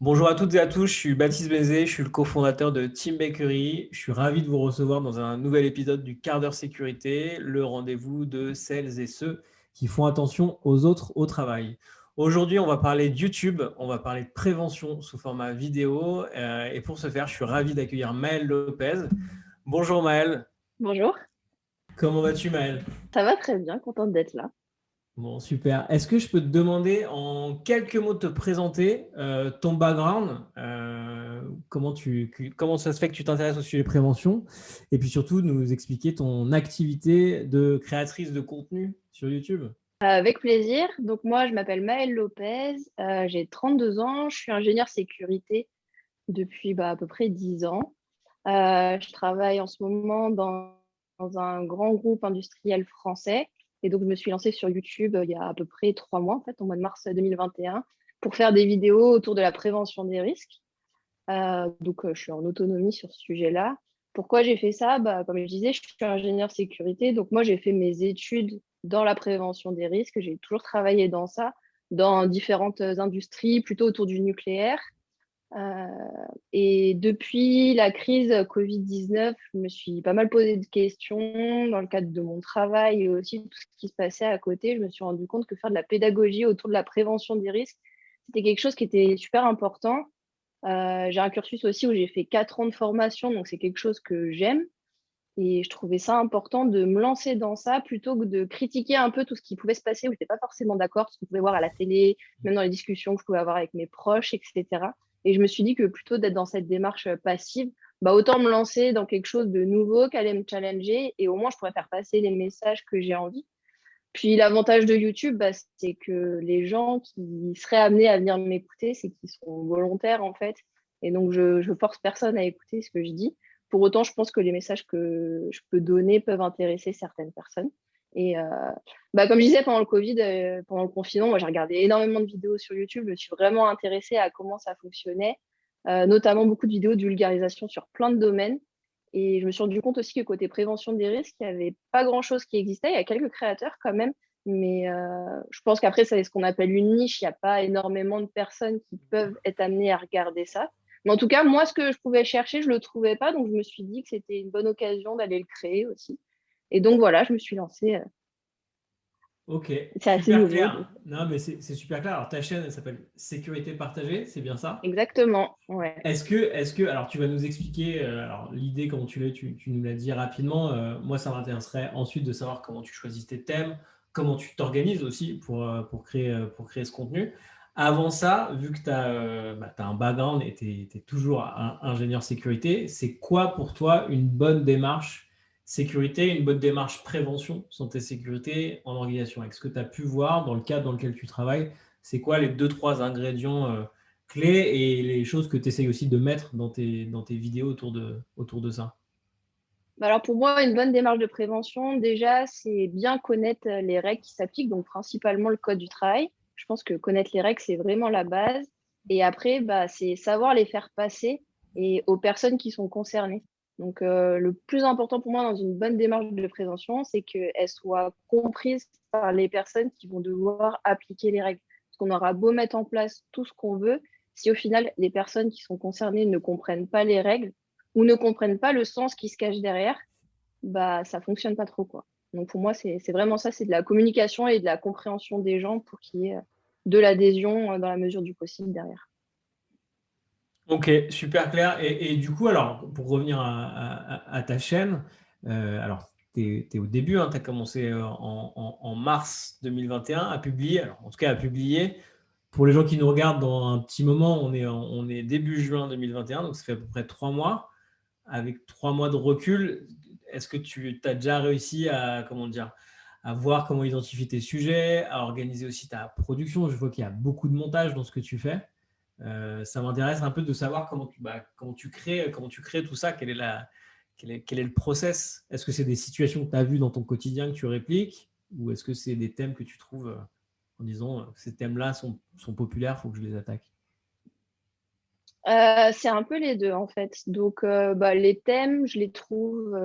Bonjour à toutes et à tous, je suis Baptiste Bézé, je suis le cofondateur de Team Bakery. Je suis ravi de vous recevoir dans un nouvel épisode du quart d'heure sécurité, le rendez-vous de celles et ceux qui font attention aux autres au travail. Aujourd'hui, on va parler de YouTube, on va parler de prévention sous format vidéo. Et pour ce faire, je suis ravi d'accueillir Maëlle Lopez. Bonjour Maëlle, Bonjour, comment vas-tu Maëlle? ça va très bien, contente d'être là. Bon, super. Est-ce que je peux te demander en quelques mots de te présenter ton background, comment ça se fait que tu t'intéresses au sujet de prévention, et puis surtout nous expliquer ton activité de créatrice de contenu sur YouTube? Avec plaisir. Donc moi, je m'appelle Maëlle Lopez, j'ai 32 ans, je suis ingénieure sécurité depuis à peu près 10 ans. Je travaille en ce moment dans un grand groupe industriel français et donc je me suis lancée sur YouTube il y a à peu près 3 mois, en fait, au mois de mars 2021, pour faire des vidéos autour de la prévention des risques. Je suis en autonomie sur ce sujet-là. Pourquoi j'ai fait ça? Comme je disais, je suis ingénieure sécurité. Donc, moi, j'ai fait mes études dans la prévention des risques. J'ai toujours travaillé dans ça, dans différentes industries, plutôt autour du nucléaire. Euh, et depuis la crise Covid-19, je me suis pas mal posé de questions dans le cadre de mon travail et aussi tout ce qui se passait à côté. Je me suis rendu compte que faire de la pédagogie autour de la prévention des risques, c'était quelque chose qui était super important. J'ai un cursus aussi où j'ai fait 4 ans de formation, donc c'est quelque chose que j'aime. Et je trouvais ça important de me lancer dans ça plutôt que de critiquer un peu tout ce qui pouvait se passer où je n'étais pas forcément d'accord, ce qu'on pouvait voir à la télé, même dans les discussions que je pouvais avoir avec mes proches, etc. Et je me suis dit que plutôt d'être dans cette démarche passive, autant me lancer dans quelque chose de nouveau qu'aller me challenger et au moins je pourrais faire passer les messages que j'ai envie. Puis l'avantage de YouTube, c'est que les gens qui seraient amenés à venir m'écouter, c'est qu'ils sont volontaires en fait. Et donc je force personne à écouter ce que je dis. Pour autant, je pense que les messages que je peux donner peuvent intéresser certaines personnes. Et comme je disais pendant le Covid, pendant le confinement, moi j'ai regardé énormément de vidéos sur YouTube. Je me suis vraiment intéressée à comment ça fonctionnait, notamment beaucoup de vidéos de vulgarisation sur plein de domaines. Et je me suis rendu compte aussi que côté prévention des risques, il n'y avait pas grand-chose qui existait. Il y a quelques créateurs quand même, mais je pense qu'après, c'est ce qu'on appelle une niche. Il n'y a pas énormément de personnes qui peuvent être amenées à regarder ça. Mais en tout cas, moi, ce que je pouvais chercher, je ne le trouvais pas. Donc, je me suis dit que c'était une bonne occasion d'aller le créer aussi. Et donc, voilà, je me suis lancée. Ok, C'est assez super nouveau. Donc. clair. Non, mais c'est super clair. Alors ta chaîne, elle s'appelle Sécurité partagée, c'est bien ça? Exactement, ouais. Alors tu vas nous expliquer, alors l'idée, comment tu nous l'as dit rapidement. Moi, ça m'intéresserait ensuite de savoir comment tu choisis tes thèmes, comment tu t'organises aussi pour créer ce contenu. Avant ça, vu que tu as un background et tu es toujours ingénieur sécurité, c'est quoi pour toi une bonne démarche sécurité, une bonne démarche prévention, santé, sécurité en organisation? Avec ce que tu as pu voir dans le cadre dans lequel tu travailles, c'est quoi les deux, trois ingrédients clés et les choses que tu essayes aussi de mettre dans tes vidéos autour de ça? Alors pour moi, une bonne démarche de prévention, déjà, c'est bien connaître les règles qui s'appliquent, donc principalement le code du travail. Je pense que connaître les règles, c'est vraiment la base. Et après, c'est savoir les faire passer et aux personnes qui sont concernées. Donc le plus important pour moi dans une bonne démarche de prévention, c'est qu'elle soit comprise par les personnes qui vont devoir appliquer les règles. Parce qu'on aura beau mettre en place tout ce qu'on veut, si au final les personnes qui sont concernées ne comprennent pas les règles, ou ne comprennent pas le sens qui se cache derrière, ça fonctionne pas trop, quoi. Donc pour moi, c'est vraiment ça, c'est de la communication et de la compréhension des gens pour qu'il y ait de l'adhésion dans la mesure du possible derrière. Ok, super clair. Et du coup, alors, pour revenir à ta chaîne, alors, tu es au début, tu as commencé en mars 2021 à publier, alors, en tout cas à publier. Pour les gens qui nous regardent dans un petit moment, on est début juin 2021, donc ça fait à peu près 3 mois. Avec 3 mois de recul, est-ce que tu as déjà réussi à, comment dire, à voir comment identifier tes sujets, à organiser aussi ta production? Je vois qu'il y a beaucoup de montage dans ce que tu fais. Ça m'intéresse un peu de savoir comment tu crées tout ça, quel est le process. Est-ce que c'est des situations que tu as vues dans ton quotidien que tu répliques ou est-ce que c'est des thèmes que tu trouves en disant ces thèmes-là sont populaires, il faut que je les attaque? C'est un peu les deux, en fait. Donc, les thèmes, je les trouve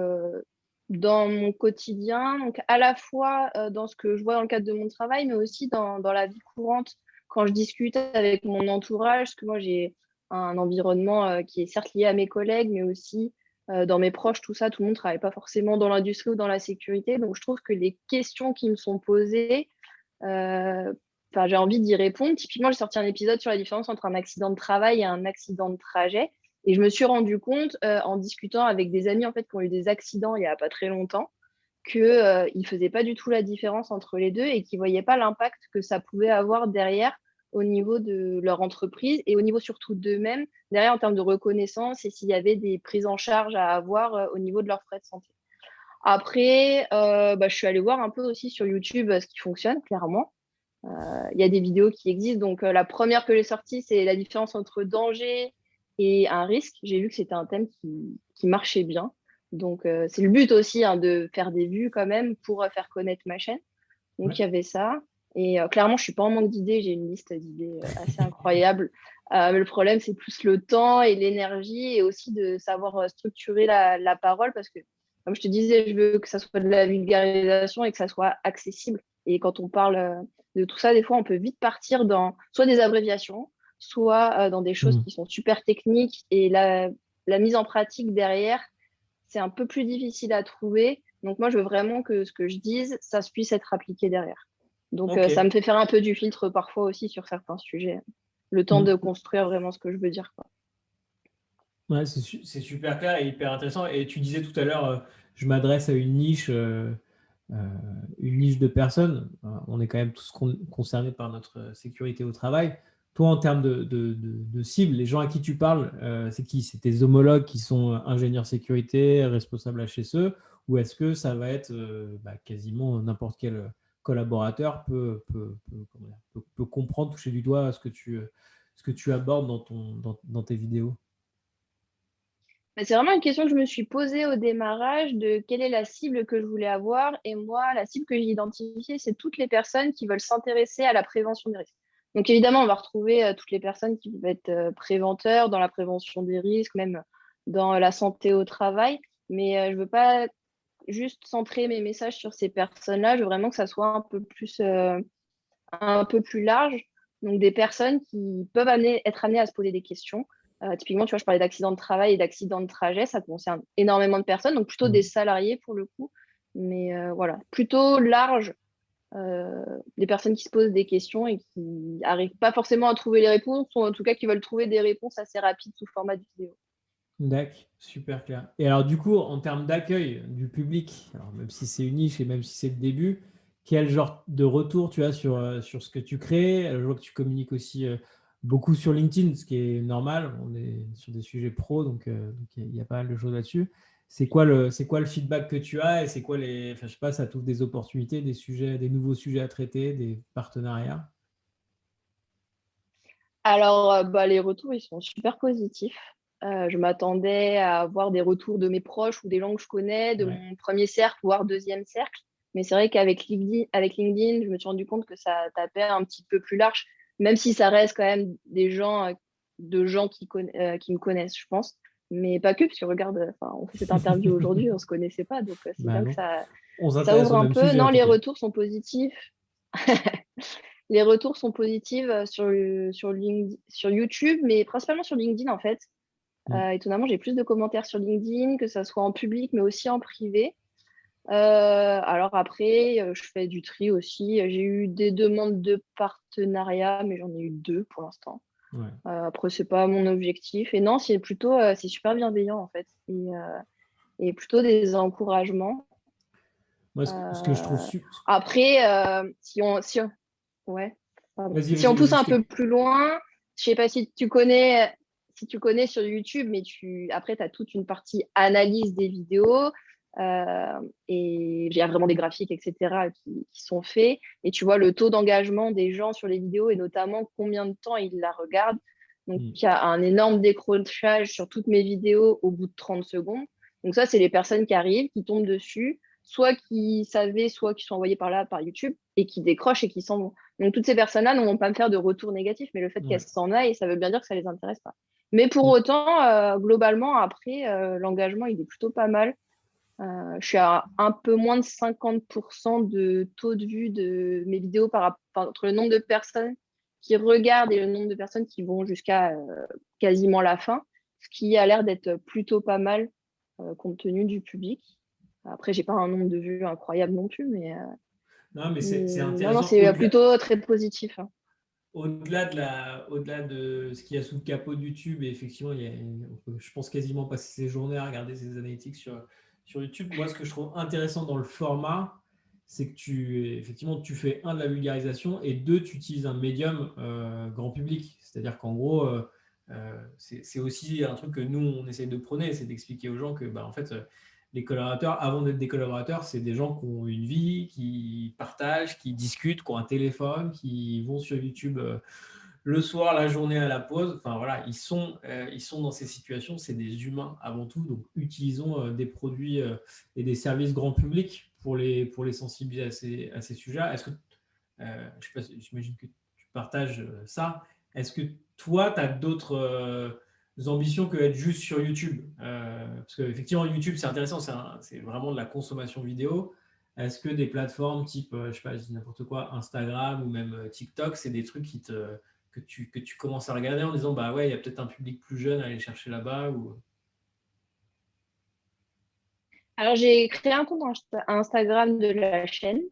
dans mon quotidien, donc à la fois dans ce que je vois dans le cadre de mon travail, mais aussi dans la vie courante, quand je discute avec mon entourage, parce que moi, j'ai un environnement qui est certes lié à mes collègues, mais aussi dans mes proches, tout ça, tout le monde ne travaille pas forcément dans l'industrie ou dans la sécurité. Donc, je trouve que les questions qui me sont posées, j'ai envie d'y répondre. Typiquement, j'ai sorti un épisode sur la différence entre un accident de travail et un accident de trajet. Et je me suis rendu compte, en discutant avec des amis en fait, qui ont eu des accidents il n'y a pas très longtemps, qu'ils ne faisaient pas du tout la différence entre les deux et qu'ils ne voyaient pas l'impact que ça pouvait avoir derrière au niveau de leur entreprise et au niveau surtout d'eux-mêmes, derrière en termes de reconnaissance et s'il y avait des prises en charge à avoir au niveau de leurs frais de santé. Après, je suis allée voir un peu aussi sur YouTube ce qui fonctionne, clairement. Il y a des vidéos qui existent. Donc, la première que j'ai sortie, c'est la différence entre danger et un risque. J'ai vu que c'était un thème qui marchait bien. Donc, c'est le but aussi de faire des vues quand même pour faire connaître ma chaîne. Donc, Ouais. il y avait ça. Et clairement, je ne suis pas en manque d'idées. J'ai une liste d'idées assez incroyable. Mais le problème, c'est plus le temps et l'énergie et aussi de savoir structurer la parole parce que, comme je te disais, je veux que ça soit de la vulgarisation et que ça soit accessible. Et quand on parle de tout ça, des fois, on peut vite partir dans soit des abréviations, soit dans des choses qui sont super techniques. Et la mise en pratique derrière, c'est un peu plus difficile à trouver. Donc, moi, je veux vraiment que ce que je dise, ça puisse être appliqué derrière. Donc, Ok. ça me fait faire un peu du filtre parfois aussi sur certains sujets. Le temps de construire vraiment ce que je veux dire, quoi. Ouais, c'est super clair et hyper intéressant. Et tu disais tout à l'heure, je m'adresse à une niche de personnes. On est quand même tous concernés par notre sécurité au travail. Toi, en termes de cible, les gens à qui tu parles, c'est qui? C'est tes homologues qui sont ingénieurs sécurité, responsables HSE, ou est-ce que ça va être quasiment n'importe quel collaborateur peut comprendre, toucher du doigt ce que tu abordes dans tes vidéos? C'est vraiment une question que je me suis posée au démarrage de quelle est la cible que je voulais avoir. Et moi, la cible que j'ai identifiée, c'est toutes les personnes qui veulent s'intéresser à la prévention des risques. Donc évidemment, on va retrouver toutes les personnes qui peuvent être préventeurs dans la prévention des risques, même dans la santé au travail. Mais je ne veux pas juste centrer mes messages sur ces personnes-là. Je veux vraiment que ça soit un peu plus large. Donc, des personnes qui peuvent être amenées à se poser des questions. Typiquement, tu vois, je parlais d'accidents de travail et d'accidents de trajet. Ça concerne énormément de personnes, donc plutôt des salariés pour le coup. Mais voilà, plutôt large, des personnes qui se posent des questions et qui n'arrivent pas forcément à trouver les réponses, ou en tout cas qui veulent trouver des réponses assez rapides sous format de vidéo. D'accord, super clair. Et alors, du coup, en termes d'accueil du public, alors même si c'est une niche et même si c'est le début, quel genre de retour tu as sur ce que tu crées? Je vois que tu communiques aussi beaucoup sur LinkedIn, ce qui est normal. On est sur des sujets pro, donc il y a pas mal de choses là-dessus. C'est quoi le feedback que tu as et c'est quoi enfin, je sais pas, ça t'ouvre des opportunités, des sujets, des nouveaux sujets à traiter, des partenariats? Alors, les retours, ils sont super positifs. Je m'attendais à avoir des retours de mes proches ou des gens que je connais, de Ouais. mon premier cercle, voire deuxième cercle. Mais c'est vrai qu'avec LinkedIn, je me suis rendu compte que ça tapait un petit peu plus large, même si ça reste quand même des gens, de gens qui me connaissent, je pense. Mais pas que, parce que regarde, on fait cette interview aujourd'hui, on ne se connaissait pas. Donc, c'est Bah bien que non. On ça s'intéresse ouvre au un même peu. sujet en Non, tout les cas. retours sont positifs. Les retours sont positifs sur YouTube, mais principalement sur LinkedIn en fait. Étonnamment, j'ai plus de commentaires sur LinkedIn, que ça soit en public, mais aussi en privé. Alors après, je fais du tri aussi. J'ai eu des demandes de partenariat, mais j'en ai eu 2 pour l'instant. Ouais. Après, c'est pas mon objectif. Et non, c'est super bienveillant en fait. Et plutôt des encouragements. Moi, ce que je trouve Euh, Après, ouais. Pardon. Vas-y, Si on vas-y, pousse vas-y, un peu plus loin, je sais pas si tu connais sur YouTube, mais après, tu as toute une partie analyse des vidéos et il y a vraiment des graphiques, etc., qui sont faits. Et tu vois le taux d'engagement des gens sur les vidéos et notamment combien de temps ils la regardent. Donc, il y a un énorme décrochage sur toutes mes vidéos au bout de 30 secondes. Donc, ça, c'est les personnes qui arrivent, qui tombent dessus, soit qui savaient, soit qui sont envoyées par là, par YouTube, et qui décrochent et qui s'en vont. Donc, toutes ces personnes-là ne vont pas me faire de retour négatif, mais le fait qu'elles Ouais. s'en aillent, ça veut bien dire que ça ne les intéresse pas. Mais pour autant, globalement, après, l'engagement, il est plutôt pas mal. Je suis à un peu moins de 50% de taux de vue de mes vidéos entre le nombre de personnes qui regardent et le nombre de personnes qui vont jusqu'à quasiment la fin, ce qui a l'air d'être plutôt pas mal compte tenu du public. Après, j'ai pas un nombre de vues incroyable non plus, mais Non, mais c'est non, non, intéressant. c'est plutôt très positif. Hein. Au-delà de ce qu'il y a sous le capot de YouTube, et effectivement, on peut, je pense, quasiment passer ses journées à regarder ces analytics sur YouTube. Moi, ce que je trouve intéressant dans le format, c'est que effectivement, tu fais de la vulgarisation et tu utilises un médium grand public. C'est-à-dire qu'en gros, c'est aussi un truc que nous, on essaie de prôner, c'est d'expliquer aux gens que, bah, en fait, les collaborateurs, avant d'être des collaborateurs, c'est des gens qui ont une vie, qui partagent, qui discutent, qui ont un téléphone, qui vont sur YouTube le soir, la journée à la pause. Enfin voilà, ils sont dans ces situations, c'est des humains avant tout. Donc utilisons des produits et des services grand public pour les sensibiliser à ces sujets. Est-ce que, je sais pas, j'imagine que tu partages ça. Est-ce que toi, tu as d'autres ambitions que être juste sur YouTube? Parce qu'effectivement, YouTube, c'est intéressant, c'est vraiment de la consommation vidéo. Est-ce que des plateformes type, je sais pas, je dis n'importe quoi, Instagram ou même TikTok, c'est des trucs que tu commences à regarder en disant, bah ouais, il y a peut-être un public plus jeune à aller chercher là-bas ou... Alors, j'ai créé un compte Instagram de la chaîne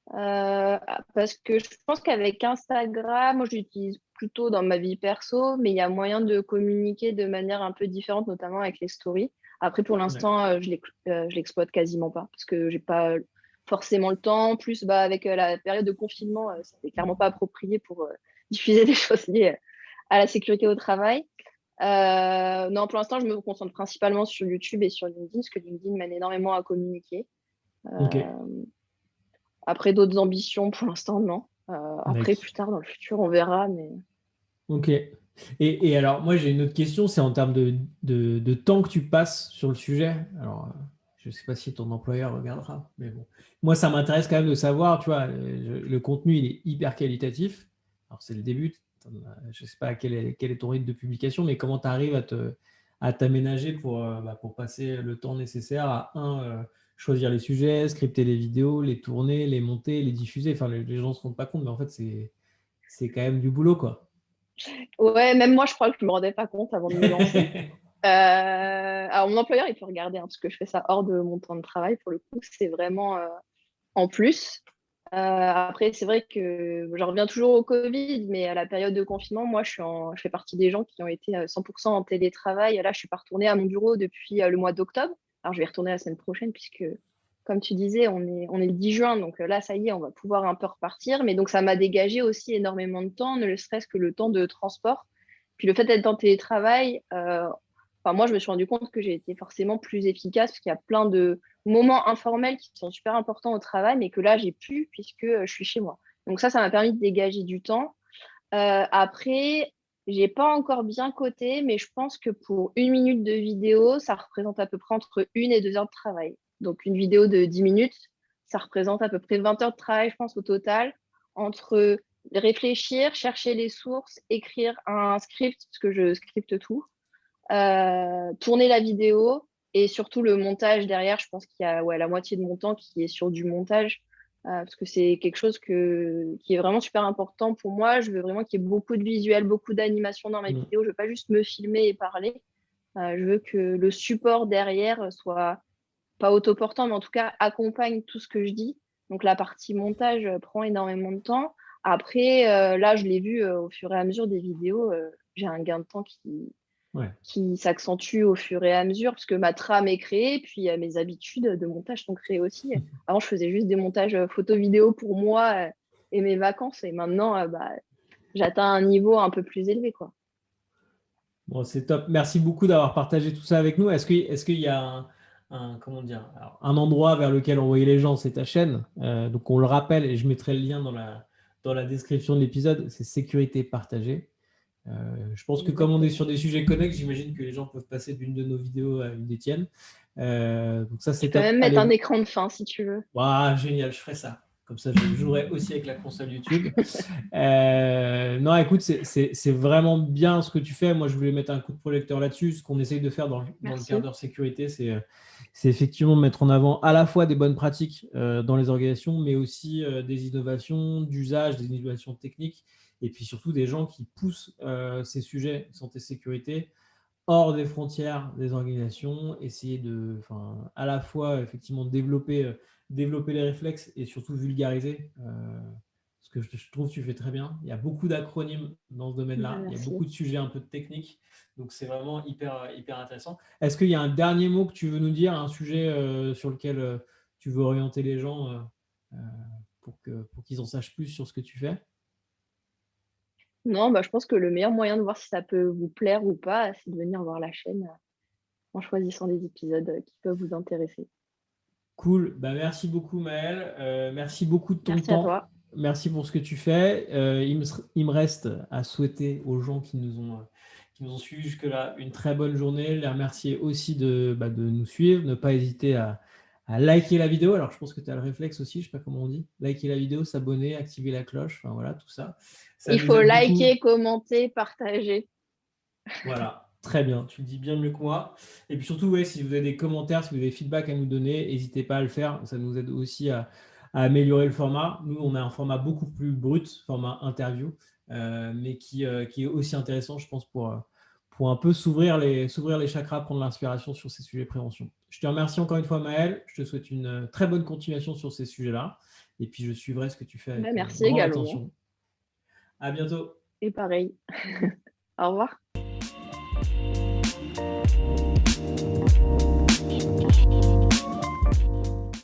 parce que je pense qu'avec Instagram, moi, je l'utilise plutôt dans ma vie perso, mais il y a moyen de communiquer de manière un peu différente, notamment avec les stories. Après, pour Ouais. l'instant, je l'exploite quasiment pas parce que j'ai pas forcément le temps. En plus, bah, avec la période de confinement, c'était clairement pas approprié pour diffuser des choses liées à la sécurité au travail. Non, pour l'instant, je me concentre principalement sur YouTube et sur LinkedIn, parce que LinkedIn m'aide énormément à communiquer. Ok, Après, d'autres ambitions, pour l'instant, non. Après, mec. plus tard, dans le futur, on verra. Mais Ok. Et alors, moi, j'ai une autre question, c'est en termes de temps que tu passes sur le sujet. Alors, je ne sais pas si ton employeur regardera, mais bon. Moi, ça m'intéresse quand même de savoir, tu vois, le contenu, il est hyper qualitatif. Alors, c'est le début. Je ne sais pas quel est ton rythme de publication, mais comment tu arrives à t'aménager pour passer le temps nécessaire à, choisir les sujets, scripter les vidéos, les tourner, les monter, les diffuser. Enfin, les gens ne se rendent pas compte, mais en fait, c'est quand même du boulot, quoi. ouais, même moi, je crois que je ne me rendais pas compte avant de me lancer. Alors, mon employeur, il peut regarder, hein, parce que je fais ça hors de mon temps de travail. Pour le coup, c'est vraiment en plus. Après, c'est vrai que je reviens toujours au Covid, mais à la période de confinement, moi, je fais partie des gens qui ont été 100% en télétravail. Là, je ne suis pas retournée à mon bureau depuis le mois d'octobre. Alors, je vais y retourner la semaine prochaine, puisque, comme tu disais, on est le 10 juin. Donc là, ça y est, on va pouvoir un peu repartir. Mais donc, ça m'a dégagé aussi énormément de temps, ne serait-ce que le temps de transport. Puis le fait d'être en télétravail, enfin, moi, je me suis rendu compte que j'ai été forcément plus efficace, parce qu'il y a plein de moments informels qui sont super importants au travail, mais que là, j'ai plus puisque je suis chez moi. Donc ça m'a permis de dégager du temps. Après, j'ai pas encore bien coté, mais je pense que pour 1 minute de vidéo, ça représente à peu près entre 1 et 2 heures de travail. Donc une vidéo de 10 minutes, ça représente à peu près 20 heures de travail, je pense, au total, entre réfléchir, chercher les sources, écrire un script, parce que je scripte tout, tourner la vidéo et surtout le montage derrière. Je pense qu'il y a la moitié de mon temps qui est sur du montage parce que c'est quelque chose qui est vraiment super important pour moi. Je veux vraiment qu'il y ait beaucoup de visuels, beaucoup d'animation dans ma Mm. vidéo. Je veux pas juste me filmer et parler. Je veux que le support derrière soit pas autoportant, mais en tout cas accompagne tout ce que je dis. Donc la partie montage prend énormément de temps. Après, là, je l'ai vu au fur et à mesure des vidéos, j'ai un gain de temps Ouais. qui s'accentue au fur et à mesure, parce que ma trame est créée, puis mes habitudes de montage sont créées aussi. Avant, je faisais juste des montages photo-vidéo pour moi et mes vacances, et maintenant, bah, j'atteins un niveau un peu plus élevé, quoi. Bon, c'est top. Merci beaucoup d'avoir partagé tout ça avec nous. Est-ce qu'il y a comment dire, alors, un endroit vers lequel envoyer les gens, c'est ta chaîne. Donc, on le rappelle et je mettrai le lien dans la description de l'épisode. C'est sécurité partagée. Je pense que comme on est Exactement. sur des sujets connexes, j'imagine que les gens peuvent passer d'une de nos vidéos à une des tiennes. Donc ça, Je c'est peux top. même mettre Allez, un écran de fin si tu veux. waouh, génial, je ferai ça. Comme ça, je jouerai aussi avec la console YouTube. Non, écoute, c'est vraiment bien ce que tu fais. Moi, je voulais mettre un coup de projecteur là-dessus. Ce qu'on essaye de faire dans le Merci. quart d'heure sécurité, c'est effectivement mettre en avant à la fois des bonnes pratiques dans les organisations, mais aussi des innovations d'usage, des innovations techniques, et puis surtout des gens qui poussent ces sujets santé-sécurité hors des frontières des organisations, essayer de, à la fois effectivement développer les réflexes et surtout vulgariser. Ce que je trouve que tu fais très bien. Il y a beaucoup d'acronymes dans ce domaine-là. Il y a Merci. beaucoup de sujets un peu de technique. Donc, c'est vraiment hyper intéressant. Est-ce qu'il y a un dernier mot que tu veux nous dire, un sujet sur lequel tu veux orienter les gens euh, pour qu'ils en sachent plus sur ce que tu fais? Non, je pense que le meilleur moyen de voir si ça peut vous plaire ou pas, c'est de venir voir la chaîne en choisissant des épisodes qui peuvent vous intéresser. Cool. Merci beaucoup, Maëlle. Merci beaucoup de ton Merci à temps. toi. Merci pour ce que tu fais. Il me reste à souhaiter aux gens qui nous ont suivis jusque-là une très bonne journée. Les remercier aussi de nous suivre. Ne pas hésiter à liker la vidéo. Alors, je pense que tu as le réflexe aussi, je ne sais pas comment on dit. Liker la vidéo, s'abonner, activer la cloche. Enfin, voilà, tout ça. Ça Il nous faut aide liker, beaucoup. commenter, partager. Voilà, très bien. Tu le dis bien mieux que moi. Et puis surtout, ouais, si vous avez des commentaires, si vous avez des feedbacks à nous donner, n'hésitez pas à le faire. Ça nous aide aussi à améliorer le format. Nous, on a un format beaucoup plus brut, format interview, mais qui est aussi intéressant, je pense, pour un peu s'ouvrir les chakras, prendre l'inspiration sur ces sujets de prévention. Je te remercie encore une fois, Maëlle. Je te souhaite une très bonne continuation sur ces sujets-là. Et puis, je suivrai ce que tu fais avec Merci grande également. attention. À bientôt. Et pareil. Au revoir.